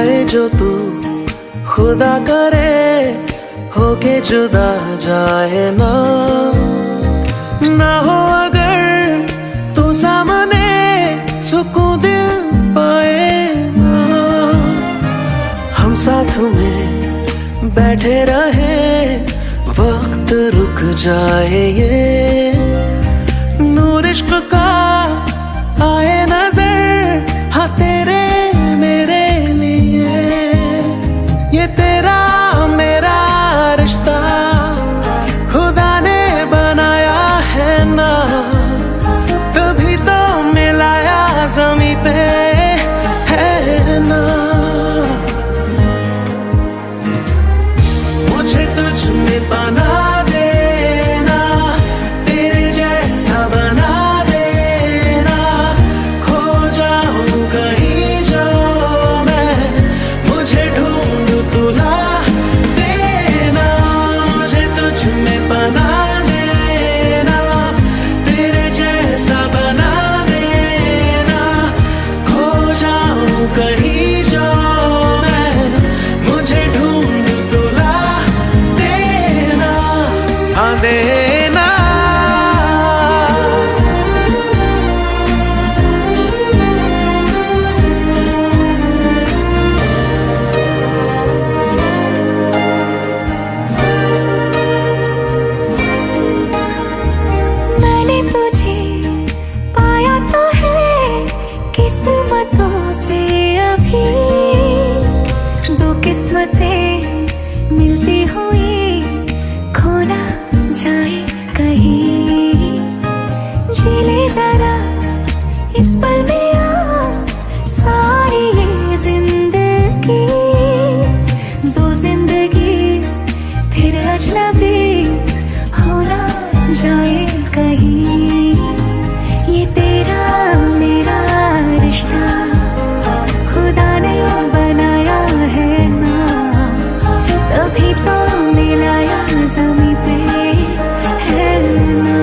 चाहे जो तू खुदा करे, होके जुदा जाए ना हो अगर तू सामने, सुकून दिल पाए ना। हम साथ में बैठे रहे, वक्त रुक जाए, ये नूर इश्क का आए नजर, हाँ तेरे मेरे लिए। ये तेरा मेरा रिश्ता खुदा ने बनाया है ना, तभी तो मिलाया ज़मीं पे है ना। मुझे तुझ में बना देना, तेरे जैसा बना देना, खो जाऊं कहीं जो मैं, मुझे ढूंढ तुला देना। मुझे तुझ में बना देना, तेरे जैसा बना देना, खो जाऊं कहीं जो मैं, मुझे ढूंढ तुला देना, हाँ देना। मैंने तुझे पाया तो है किस्मतों से, अभी दो किस्मतें मिलती हुई खो ना जाए कहीं। जी ले जरा इस पल में आ, सारी ये जिंदगी, दो जिंदगी फिर अजनबी हो ना जाए कहीं। ये तेरा मेरा रिश्ता खुदा ने बनाया है ना, तभी तो मिलाया ज़मीं पे है ना।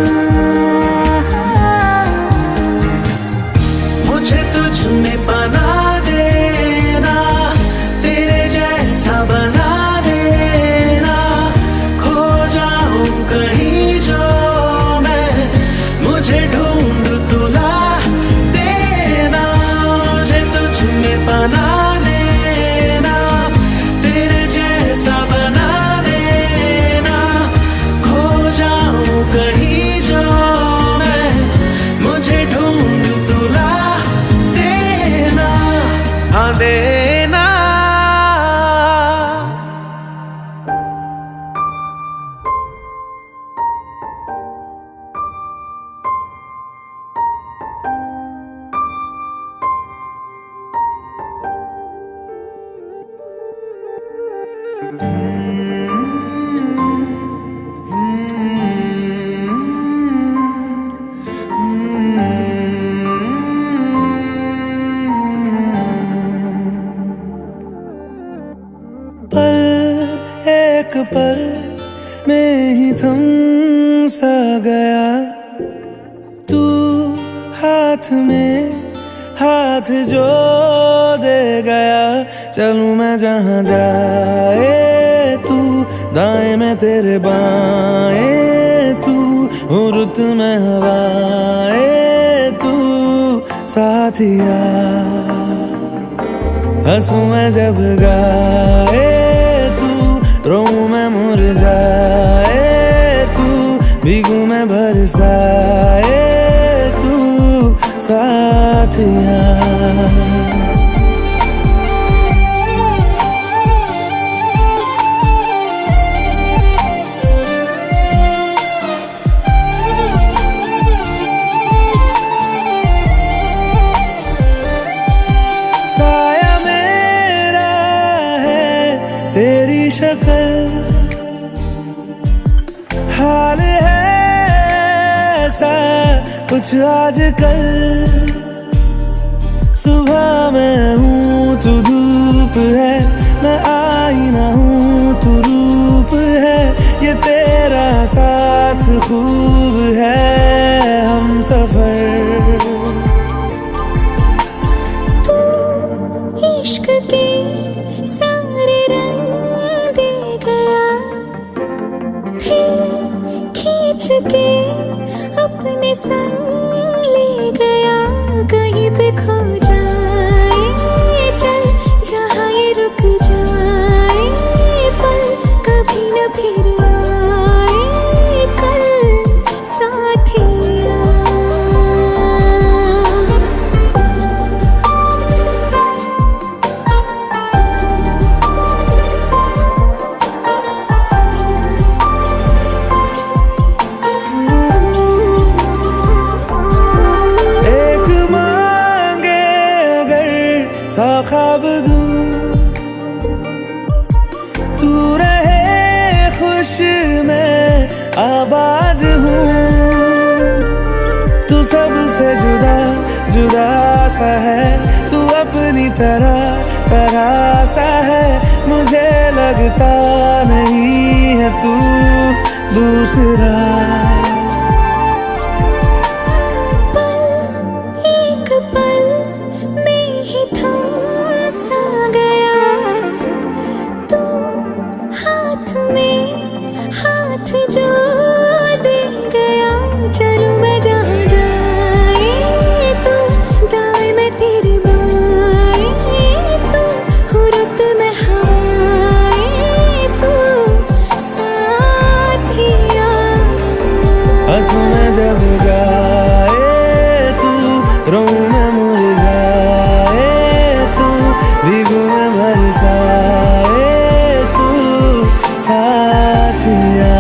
मुझे तुझ में बना देना, तेरे जैसा बना देना, खो जाऊं कहीं जो मैं, मुझे ढूंढ तुला देना। मुझे तुझ में बना देना, तेरे जैसा बना देना, खो जाऊं कहीं जो मैं, मुझे ढूंढ तुला देना, हाँ देना। पल एक पल में ही थम सा गया, तू हाथ में हाथ जो दे गया। चलूं मैं जहाँ जाए तू, दाएं में तेरे बाएं तू, हूँ रुत में हवाएं तू साथिया। हंसूं मैं जब गाए तू, रोऊं मैं मुरझाए तू, भीगूं मैं बरसाए तू साथिया। साया मेरा है तेरी शक्ल, हाल है ऐसा कुछ आजकल। सुबह मैं हूँ तू धूप है, मैं आईना हूँ तू रूप है। ये तेरा साथ खूब है हम सफर। तू इश्क की के अपने संग ले गया, कहीं पे खो जाए चल जहाँ ये रुक जाए, पल कभी न फिर आए कल साथिया। सा ख्वाब दूं तू रहे खुश मैं आबाद हूँ, तू सबसे जुदा जुदा सा है, तू अपनी तरह सा है, मुझे लगता नहीं है तू दूसरा। हाथ जो दे गया, चलूं मैं जहाँ जाए तू, दाएं मैं तेरे बाएं तू, हुर्रत में हवाएं तू साथिया। हंसूं मैं जब गाए तू, रोऊं मैं मुरझाए तू, भीगूं मैं बरसाए तू साथिया।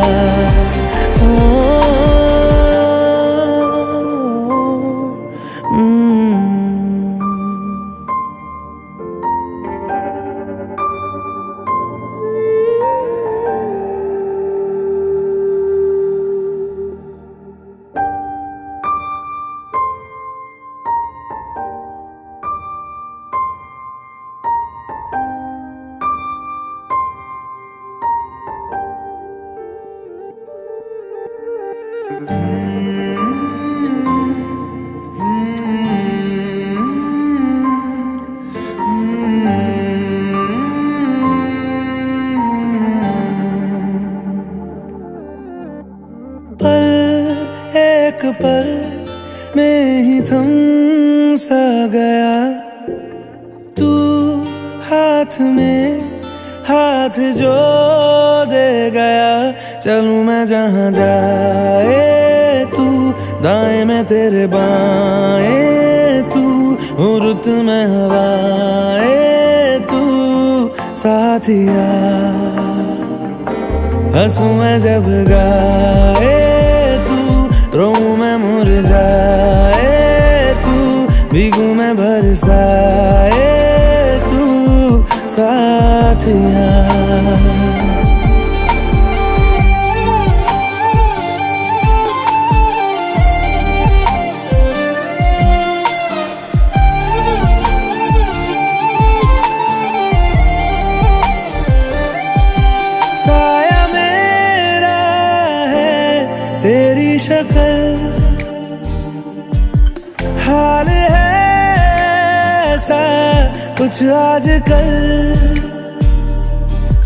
पल एक पल में ही थम सा गया, तू हाथ में हाथ जो दे गया, चलूं मैं जहाँ जाए तू, दाएं में तेरे बाएं तू, रुत में हवाएं तू साथिया। हंसूं मैं जब गाए तू, रोऊं मैं मुरझाए तू, भीगूं मैं बरसाए तू साथिया। साया मेरा है तेरी शक्ल, हाल है ऐसा कुछ आजकल,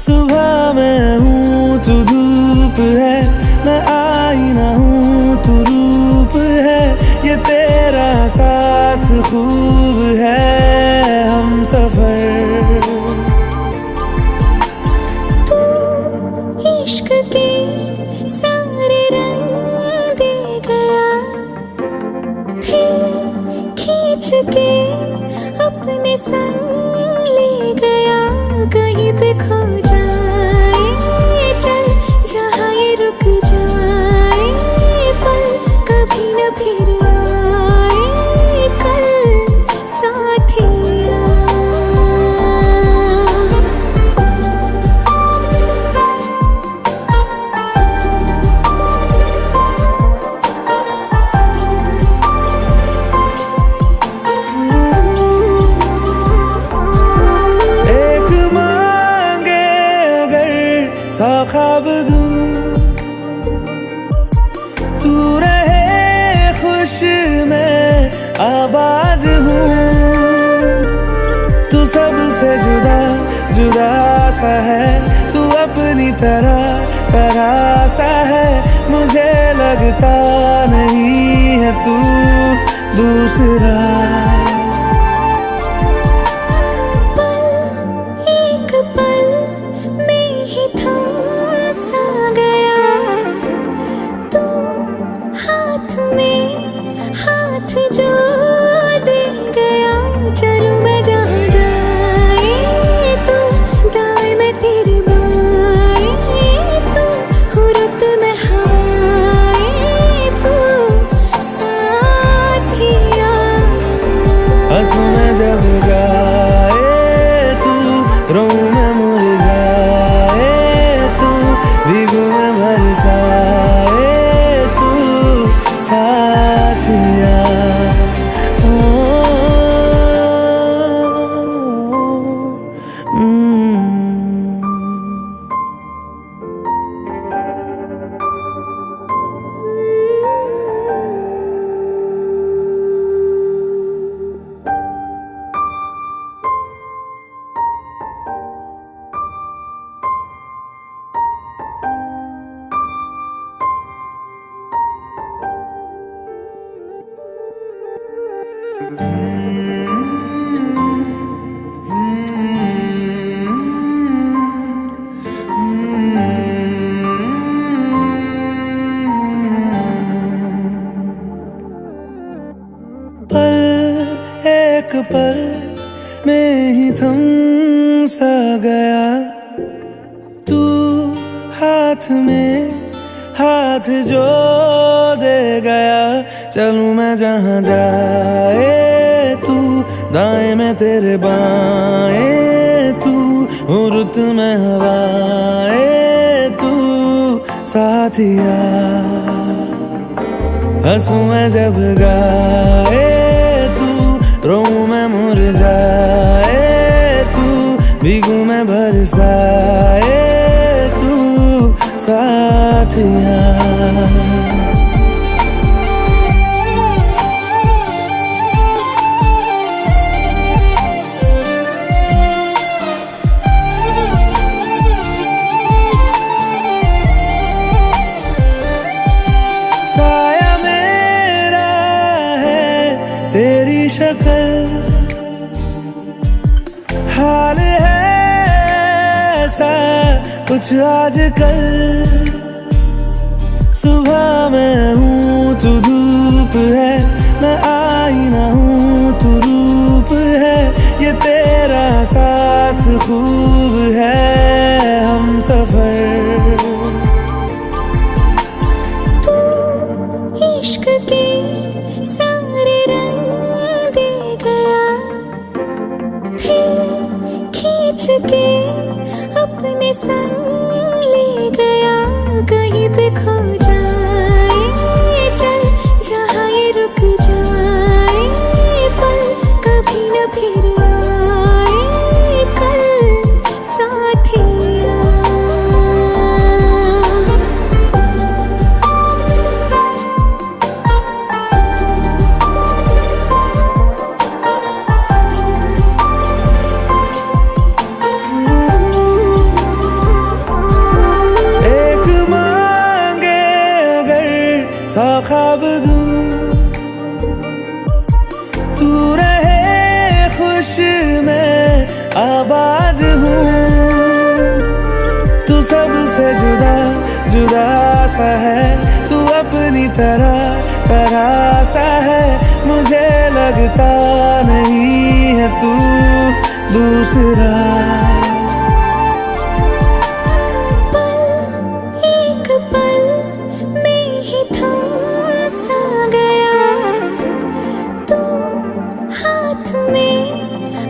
सुबह मैं हूँ तू धूप है, मैं आईना हूँ तू रूप है, ये तेरा साथ खूब है हम सफर। इश्क के सारे रंग दे गया, फिर खींच के अपने संग ले गया, कहीं पे खो जाए चल जहाँ ये रुक जाए, पल कभी न फिर आए कल साथिया। सा ख्वाब दूं तू रहे खुश मैं आबाद हूँ, तू सबसे जुदा जुदा सा है, तू अपनी तरह तरह सा है, मुझे लगता नहीं है तू दूसरा। एक पल में ही थम सा गया, तू हाथ में हाथ जो दे गया। चलूं मैं जहाँ जाए तू दाएं में तेरे बाएं, तू हो रुत में हवाएं, तू साथिया। हंसूं मैं जब गाए तू, रोऊं मैं मुरझाए तू, भीगूं मैं बरसाए तू साथिया। पल एक पल में ही थम सा गया, तू हाथ में हाथ जो दे गया। चलूं मैं जहाँ जाए तू दाएं में तेरे बाएं, तू हो रुत में हवाएं तू साथिया। हंसूं मैं जब गाए तू, रोऊं मैं मुरझाए तू, भीगूं मैं बरसाए तू साथिया। साया मेरा है तेरी शक्ल, हाल है ऐसा कुछ आजकल। सुबह मैं हूँ तू धूप है, मैं आईना हूँ तू रूप है। ये तेरा साथ खूब है हम सफर। इश्क के सारे रंग दे गया, फिर खींच के अपने संग ले गया। कहीं पे खो जाए चल जहाँ ये रुक जाए, पल कभी न फिर आए कल साथिया। सा ख्वाब दूं तू रहे खुश मैं आबाद हूँ। तू सबसे जुदा जुदा सा है, तू अपनी तरह तरह सा है, मुझे लगता नहीं है तू दूसरा।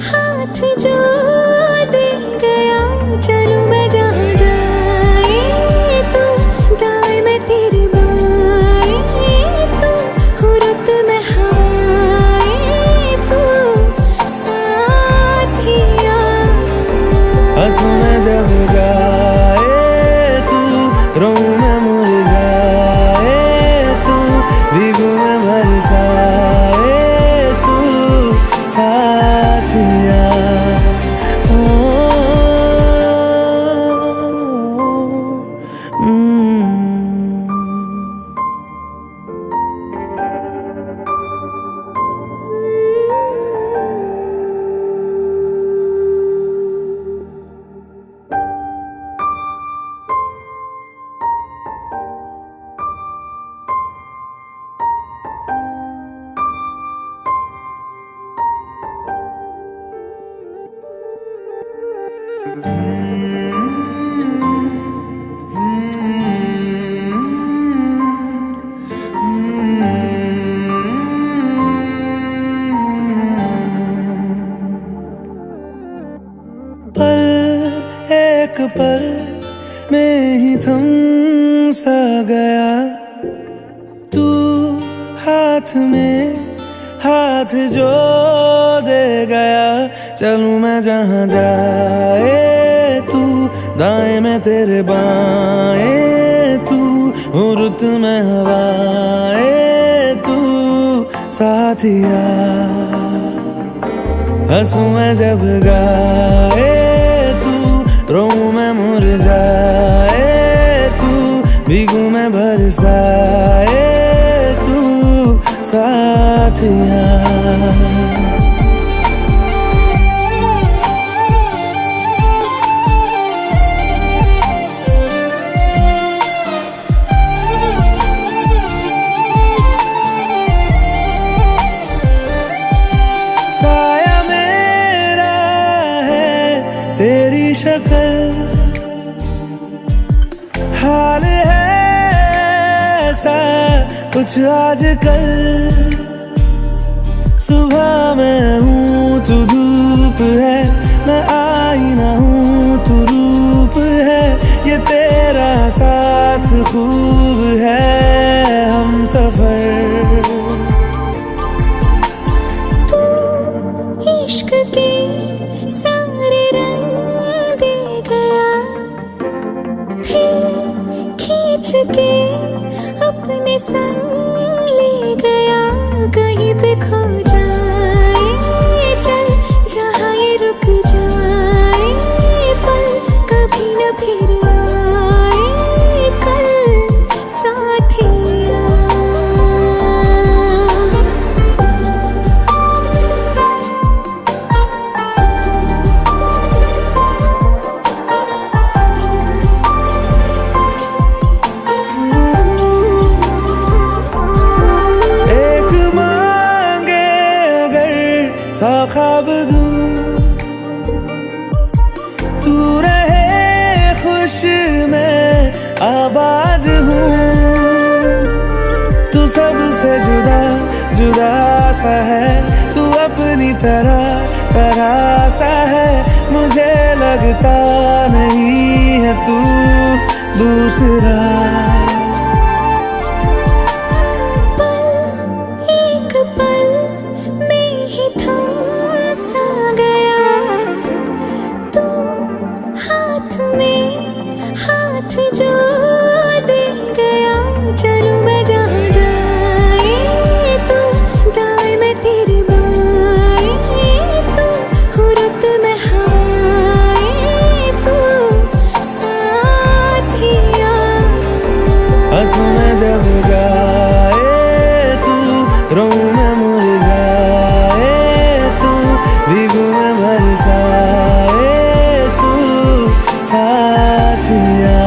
हाथ जो दे गया, चलूं मैं जहाँ जाए तू दाएं में तेरे बाएं, तू हो रुत में हवाएं तू साथिया। हंसूं मैं जब गाए तू, रोऊं मैं मुरझाए तू, भीगूं मैं बरसाए तू साथिया। पल एक पल में ही थम सा गया तू हाथ में हाथ जो दे गया। चलूं मैं जहां जाए तू, दाएं में तेरे बाएं तू, हूँ रुत में हवाएं तू साथिया। हंसूं मैं जब गाए तू, रोऊं मैं मुरझाए तू, भीगूं मैं बरसाए तू साथिया। साया मेरा है तेरी शक्ल, हाल है ऐसा कुछ आजकल। सुबह मैं हूँ तू धूप है, मैं आईना हूँ तू रूप है। ये तेरा साथ खूब है हम सफर। इश्क के सारे रंग दे गया, फिर खींच के अपने संग ले गया। कहीं पे खो जाए चल, जहाँ ये रुक जाए पल, कभी न फिर आए कल साथिया। सा ख्वाब दूं तू रहे खुश, मैं आबाद हूँ। तू सबसे जुदा जुदा सा है, तू अपनी तरह तरह सा है। मुझे लगता नहीं है तू दूसरा। हाथ जो दे गया, चलूं मैं जहां जाए तू, दाएं में तेरे बाएं तू, हूँ रुत में हवाएं तू साथिया। हंसूं मैं जब गाए तू, रोऊं मैं मुरझाए तू, भीगूं मैं बरसाए तू साथिया।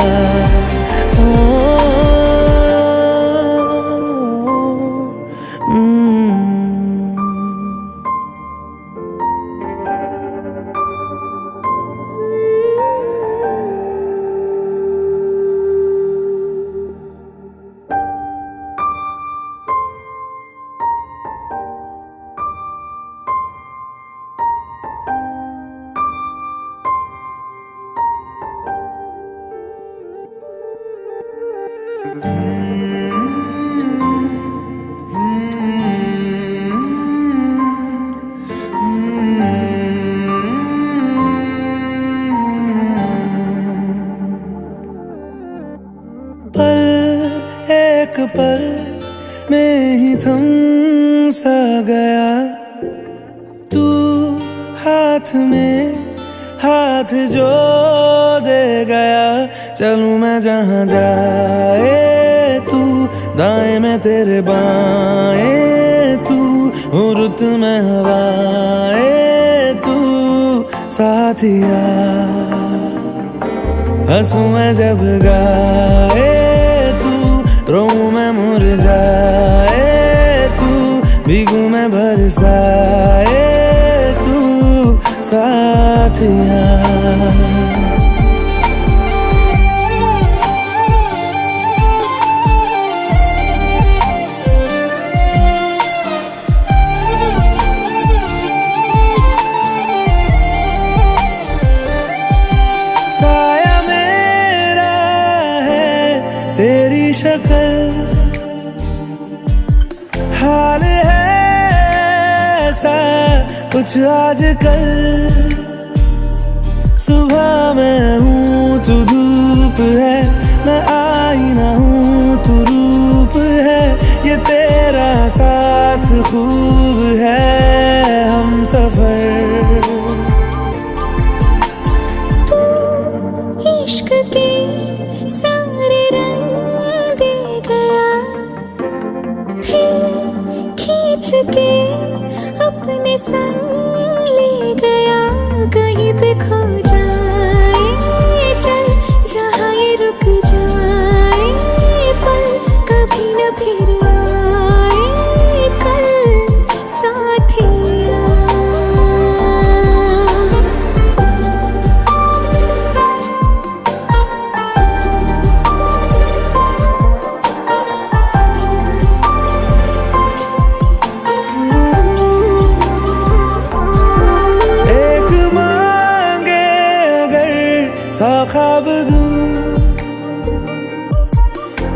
पल एक पल में ही थम सा गया तू, हाथ में हाथ जो दे गया। चलूं मैं जहां जाए तू, दाएं में तेरे बाएं तू, हूँ रुत में हवाएं तू साथिया। हंसूं मैं जब गाए तू, रोऊं मैं मुरझाए तू, भीगूं मैं बरसाए तू साथ साया मेरा है तेरी शक्ल, हाल है ऐसा कुछ आजकल। सुबह मैं हूँ तू धूप है, मैं आईना हूँ तू रूप है। ये तेरा साथ खूब है हम सफर। तू इश्क के सारे रंग दे गया, फिर खींच के अपने संग ले गया। कहीं पे खो जाए चल जहाँ ये रुक जाए, पर कभी न फिर आए कल साथिया। सा ख्वाब दूं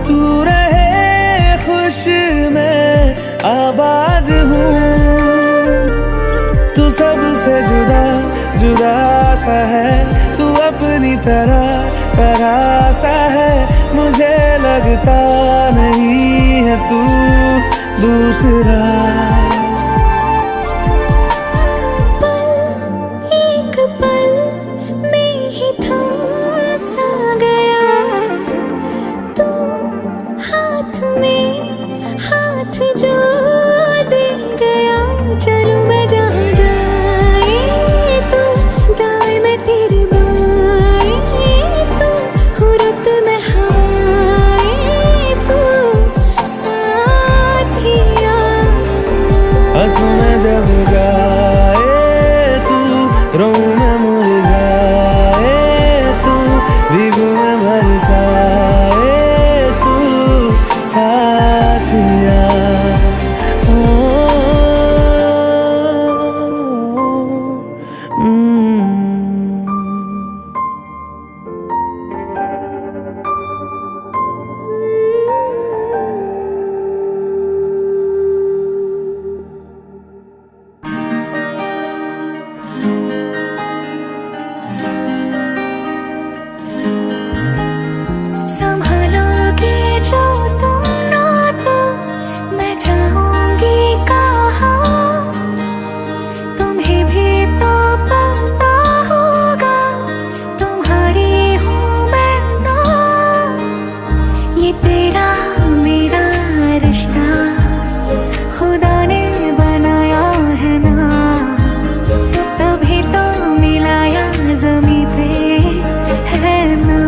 तू रहे खुश मैं आबाद हूँ। तू सबसे जुदा जुदा सा है, तू अपनी तरह सा है। मुझे लगता नहीं है तू दूसरा। हाथ जो दे गया, चलूं मैं जहाँ जाए तू, दाएं मैं तेरे बाएं तू, हुरत में हवाएं तू साथिया। हंसूं मैं जब गाए तू, रोऊं मैं मुरझाए तू, भीगूं मैं बरसाए तू साथिया। संभालोगे जो तुम ना तो मैं चाहूंगी कहाँ, तुम्हें भी तो पता होगा तुम्हारी हूँ मैं ना। ये तेरा मेरा रिश्ता खुदा ने बनाया है ना, तभी तो मिलाया ज़मीं पे है ना।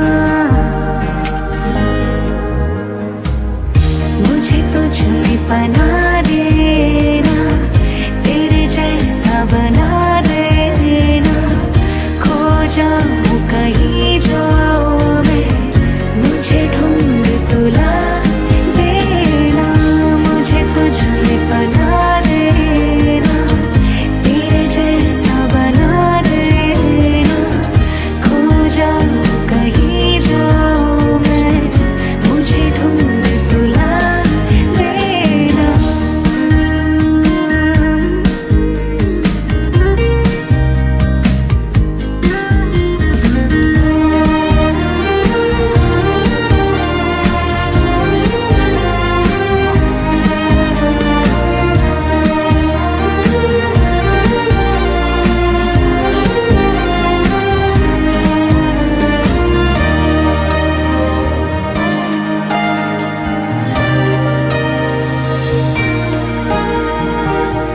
मुझे तुझ में बना देना, तेरे जैसा बना देना। खो जाऊं कहीं जो मैं, मुझे ढूंढ तुला देना। मुझे तुझ में बना देना, तेरे जैसा बना देना। खो जाऊं कहीं जो मैं, मुझे ढूंढ तुला देना।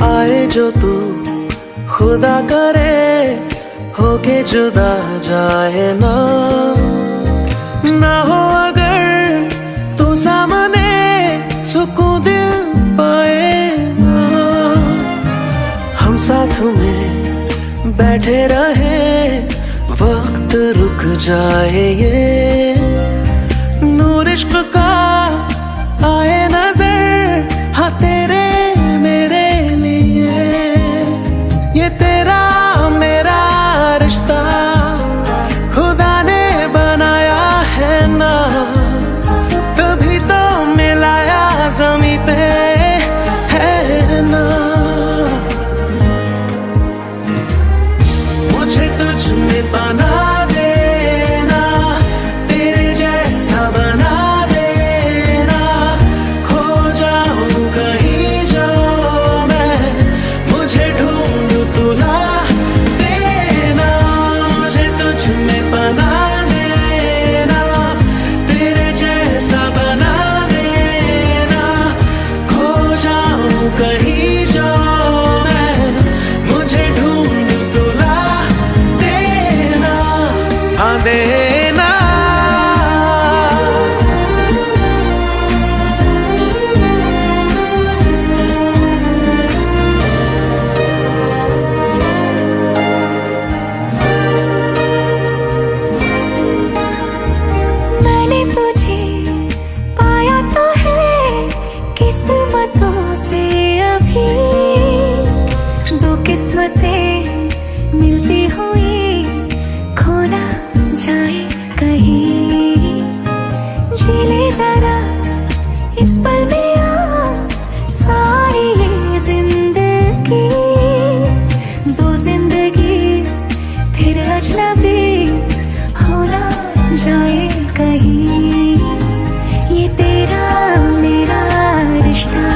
आए जो तू खुदा करे, होके जुदा जाए ना। ना हो अगर तू सामने, सुकून दिल पाए ना। हम साथ में बैठे रहे वक्त रुक जाए ये नूर इश्क का आए नजर, हाँ तेरे मेरे लिए ये तेरा मेरा रिश्ता खुदा ने बनाया है ना, तभी तो मिलाया ज़मीं पे है ना। मुझे तुझ में बना देना, तेरे जैसा बना देना, खो जाऊं कहीं जो मैं, मुझे ढूंढ तुला देना। मुझे तुझ में बना देना, तेरे जैसा बना देना, खो जाऊं कहीं जो मैं, मुझे ढूंढ तुला देना, हाँ देना। मैंने तुझे पाया तो है किस्मतों से, अभी दो किस्मतें मिलती हुई खो ना जाए कहीं। जी ले जरा इस पल में आ सारी ये जिंदगी, दो जिंदगी फिर अजनबी हो ना जाए कहीं। ये तेरा मेरा रिश्ता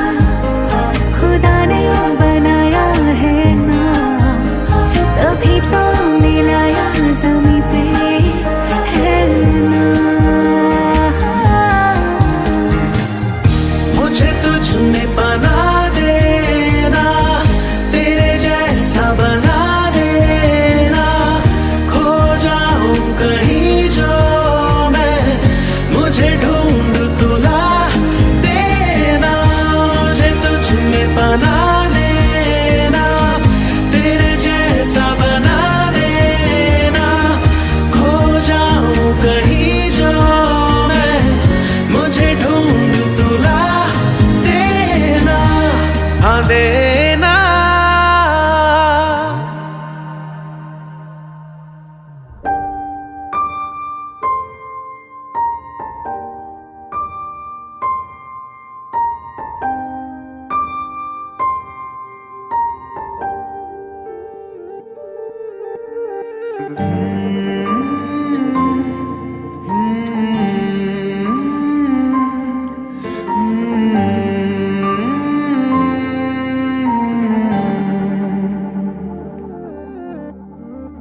खुदा ने बनाया है ना, तभी तो मिलाया ज़मीं पे है ना। मुझे तुझ में बना देना, तेरे जैसा बना देना, खो जाऊं कहीं जो मैं, मुझे ढूंढ तुला देना। मुझे तुझ में बना देना, तेरे जैसा बना देना, खो जाऊं कहीं जो मैं, मुझे ढूंढ तुला देना, हाँ देना।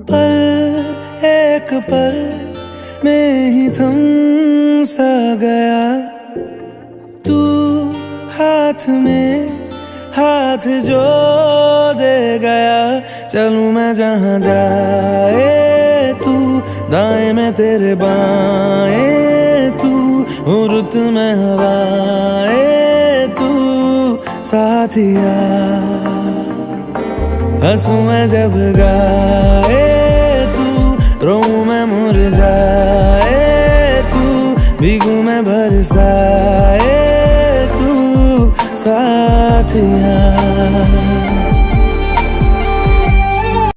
पल एक पल में ही थम सा गया, तू हाथ में हाथ जो दे गया। चलूं मैं जहाँ जाए तू, दाएं में तेरे बाएं तू, रुत में हवाएं तू साथिया। हंसूं मैं जब गाए तू, रोऊं मैं मुरझाए तू, भीगूं मैं बरसाए तू साथिया।